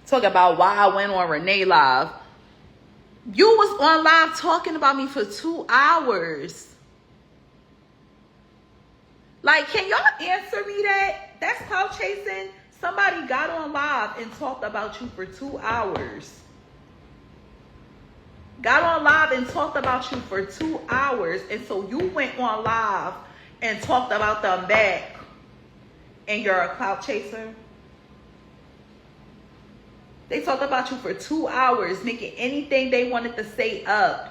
Talk about why I went on Renee Live. You was on live talking about me for 2 hours. Like, can y'all answer me that? That's clout chasing. Somebody got on live and talked about you for 2 hours. Got on live and talked about you for 2 hours. And so you went on live and talked about them back. And you're a clout chaser? They talked about you for 2 hours, making anything they wanted to say up.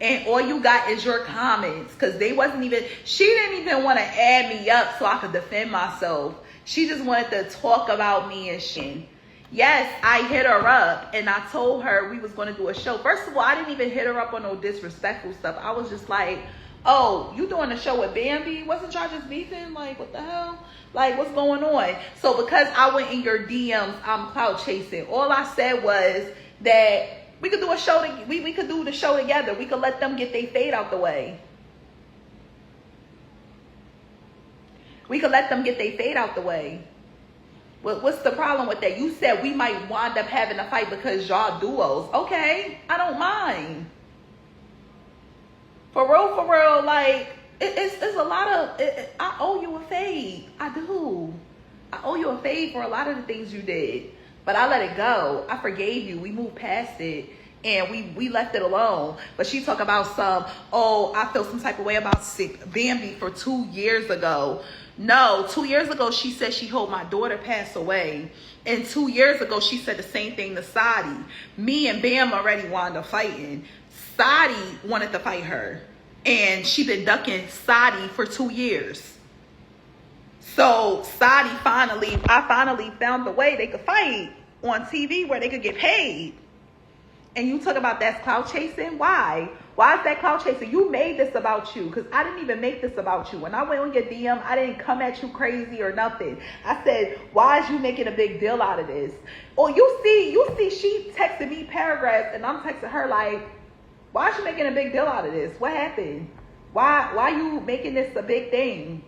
And all you got is your comments. Because they wasn't even, she didn't even want to add me up so I could defend myself. She just wanted to talk about me and shit. Yes, I hit her up and I told her we was going to do a show. First of all, I didn't even hit her up on no disrespectful stuff. I was just like, oh, you doing a show with Bambi? Wasn't y'all just beefing? Like, what the hell? Like, what's going on? So because I went in your DMs, I'm clout chasing. All I said was that we could do a show. We could do the show together. We could let them get their fade out the way. We could let them get their fade out the way. What's the problem with that? You said we might wind up having a fight because y'all duos. Okay, I don't mind. For real, like, it's a lot of, I owe you a fade. I do. I owe you a fade for a lot of the things you did. But I let it go. I forgave you. We moved past it. And we left it alone. But she talk about I felt some type of way about Bambi for 2 years ago. No, 2 years ago, she said she hope my daughter passed away. And 2 years ago, she said the same thing to Sadi. Me and Bam already wound up fighting. Sadi wanted to fight her. And she been ducking Sadi for 2 years. So Sadi I finally found the way they could fight on TV where they could get paid. And you talk about that's clout chasing? Why? Why is that clout chasing? You made this about you, because I didn't even make this about you. When I went on your DM, I didn't come at you crazy or nothing. I said, why is you making a big deal out of this? Or you see, she texted me paragraphs, and I'm texting her like, why is she making a big deal out of this? What happened? Why you making this a big thing?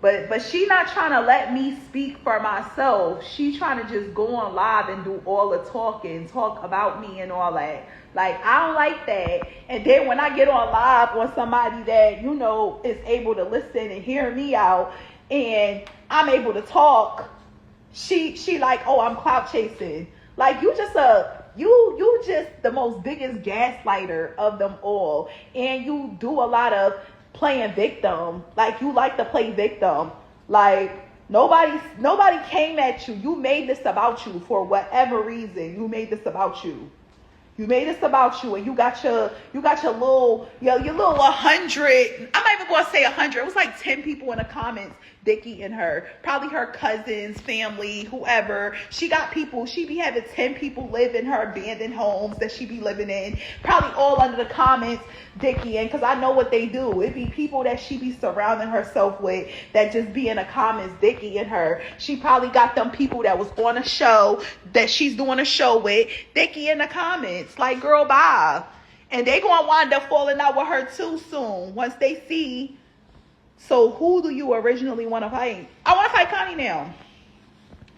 But she not trying to let me speak for myself. She trying to just go on live and do all the talking, talk about me and all that. Like, I don't like that. And then when I get on live on somebody that, you know, is able to listen and hear me out, and I'm able to talk, she like, oh, I'm clout chasing. Like, you just the most biggest gaslighter of them all. And you do a lot of playing victim. Like, you like to play victim. Like, nobody came at you. You made this about you for whatever reason. You made this about you. You made this about you, and you got your little 100. I'm not even going to say 100. It was like 10 people in the comments Dickie and her. Probably her cousins, family, whoever. She got people. She be having 10 people live in her abandoned homes that she be living in. Probably all under the comments Dickie, and because I know what they do. It be people that she be surrounding herself with that just be in the comments Dickie and her. She probably got them people that was on a show that she's doing a show with Dickie in the comments. Like, girl, bye. And they gonna wind up falling out with her too soon once they see. So who do you originally want to fight? I want to fight Connie now.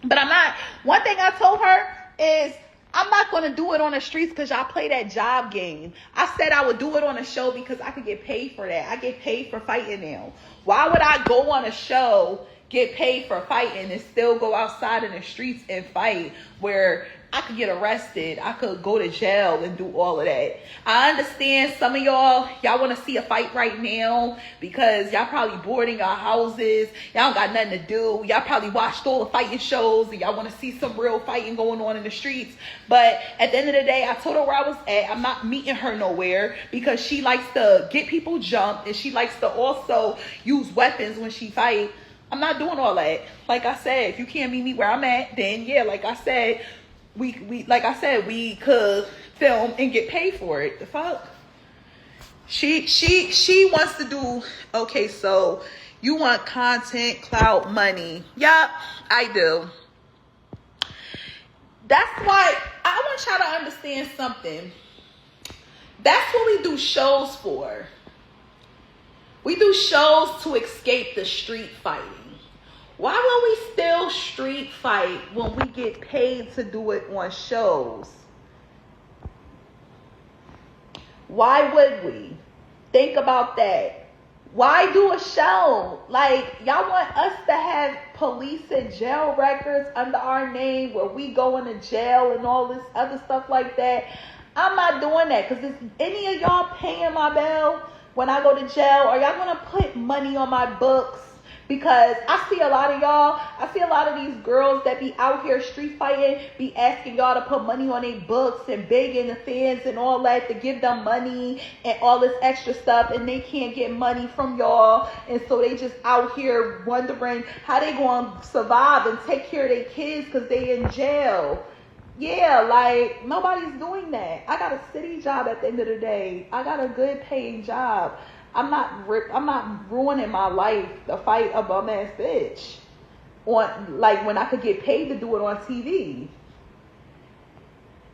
But I'm not. One thing I told her is I'm not going to do it on the streets because y'all play that job game. I said I would do it on a show because I could get paid for that. I get paid for fighting now. Why would I go on a show, get paid for fighting, and still go outside in the streets and fight where I could get arrested, I could go to jail and do all of that? I understand some of y'all want to see a fight right now because y'all probably bored in your houses. Y'all don't got nothing to do. Y'all probably watched all the fighting shows and y'all want to see some real fighting going on in the streets. But at the end of the day, I told her where I was at. I'm not meeting her nowhere because she likes to get people jumped and she likes to also use weapons when she fight. I'm not doing all that. Like I said, if you can't meet me where I'm at, then yeah, like I said, we could film and get paid for it. The fuck? She wants to do, okay, so you want content, clout, money. Yup, I do. That's why I want y'all to understand something. That's what we do shows for. We do shows to escape the street fighting. Why will we still street fight when we get paid to do it on shows? Why would we? Think about that. Why do a show? Like, y'all want us to have police and jail records under our name where we go into jail and all this other stuff like that? I'm not doing that, because if any of y'all paying my bill when I go to jail, are y'all going to put money on my books? Because I see a lot of y'all, I see a lot of these girls that be out here street fighting, be asking y'all to put money on their books and begging the fans and all that to give them money and all this extra stuff, and they can't get money from y'all. And so they just out here wondering how they going to survive and take care of their kids because they in jail. Yeah, like, nobody's doing that. I got a city job at the end of the day. I got a good paying job. I'm not ruining my life to fight a bum ass bitch on, like, when I could get paid to do it on TV.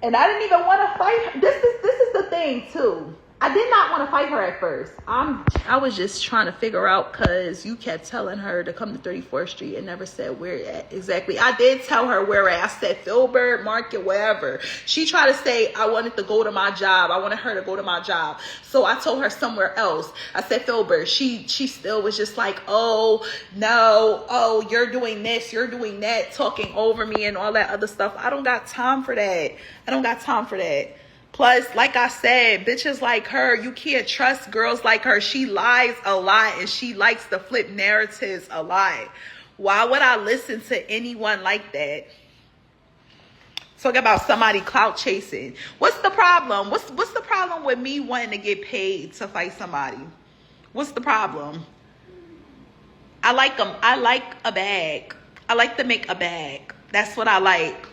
And I didn't even want to fight her. This is the thing too. I did not want to fight her at first. I was just trying to figure out, because you kept telling her to come to 34th Street and never said where at exactly. I did tell her where at. I said Filbert Market, wherever. She tried to say I wanted to go to my job. I wanted her to go to my job. So I told her somewhere else. I said Filbert. She still was just like, oh, no. Oh, you're doing this. You're doing that. Talking over me and all that other stuff. I don't got time for that. I don't got time for that. Plus, like I said, bitches like her, you can't trust girls like her. She lies a lot and she likes to flip narratives a lot. Why would I listen to anyone like that? Talk about somebody clout chasing. What's the problem? What's the problem with me wanting to get paid to fight somebody? What's the problem? I like them. I like a bag. I like to make a bag. That's what I like.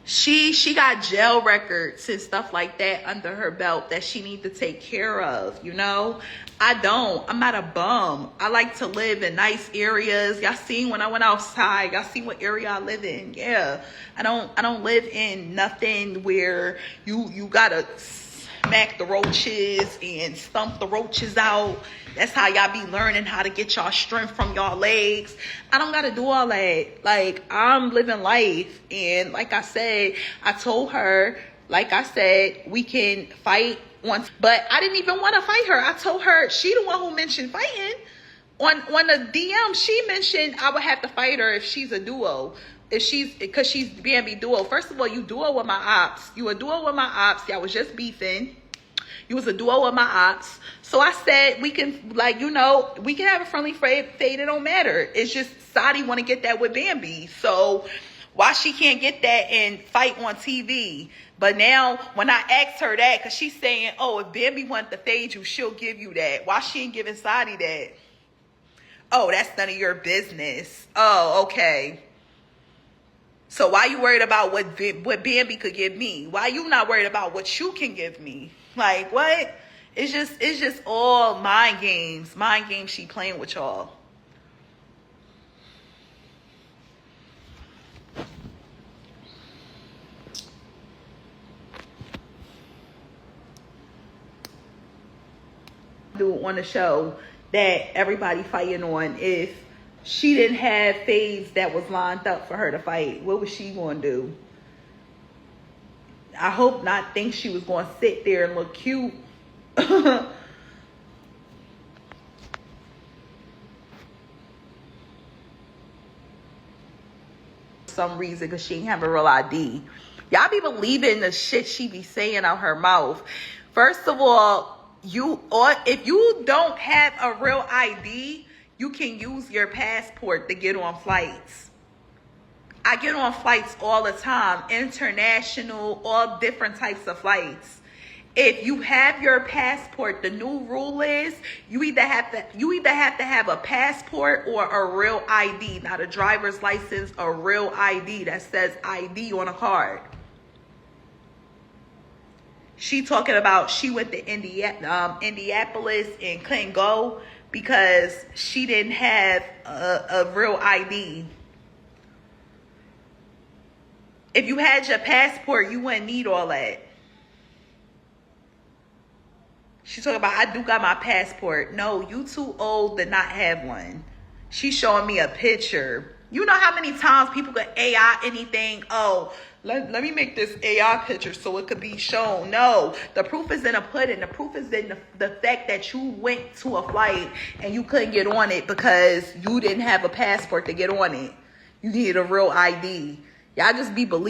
She got jail records and stuff like that under her belt that she need to take care of, you know? I don't. I'm not a bum. I like to live in nice areas. Y'all seen when I went outside. Y'all see what area I live in. Yeah. I don't live in nothing where you gotta smack the roaches and stump the roaches out. That's how y'all be learning how to get y'all strength from y'all legs. I don't got to do all that. Like, I'm living life. And like I said, I told her, like I said, we can fight once. But I didn't even want to fight her. I told her, she the one who mentioned fighting. On the DM, she mentioned I would have to fight her if she's a duo. Because she's BNB duo. First of all, you duo with my ops. You a duo with my ops. Y'all was just beefing. You was a duo with my ops. So I said, we can, like, you know, we can have a friendly fade. It don't matter. It's just Saudi want to get that with Bambi. So why she can't get that and fight on TV? But now when I asked her that, because she's saying, oh, if Bambi wants to fade you, she'll give you that. Why she ain't giving Saudi that? Oh, that's none of your business. Oh, okay. So why you worried about what Bambi could give me? Why you not worried about what you can give me? Like, what? It's just all mind games. Mind games she playing with y'all. Do on the show that everybody fighting on, if she didn't have fades that was lined up for her to fight, what was she going to do? I hope not think she was going to sit there and look cute. Some reason, because she ain't have a real ID. Y'all be believing the shit she be saying out her mouth. First of all, if you don't have a real ID, you can use your passport to get on flights. I get on flights all the time, international, all different types of flights. If you have your passport, the new rule is you either have to have a passport or a real ID, not a driver's license, a real ID that says ID on a card. She talking about she went to Indianapolis and couldn't go because she didn't have a real ID. If you had your passport, you wouldn't need all that. She's talking about, I do got my passport. No, you too old to not have one. She's showing me a picture. You know how many times people could AI anything? Oh, let me make this AI picture so it could be shown. No, the proof is in the pudding. The proof is in the fact that you went to a flight and you couldn't get on it because you didn't have a passport to get on it. You needed a real ID. Y'all just be believing.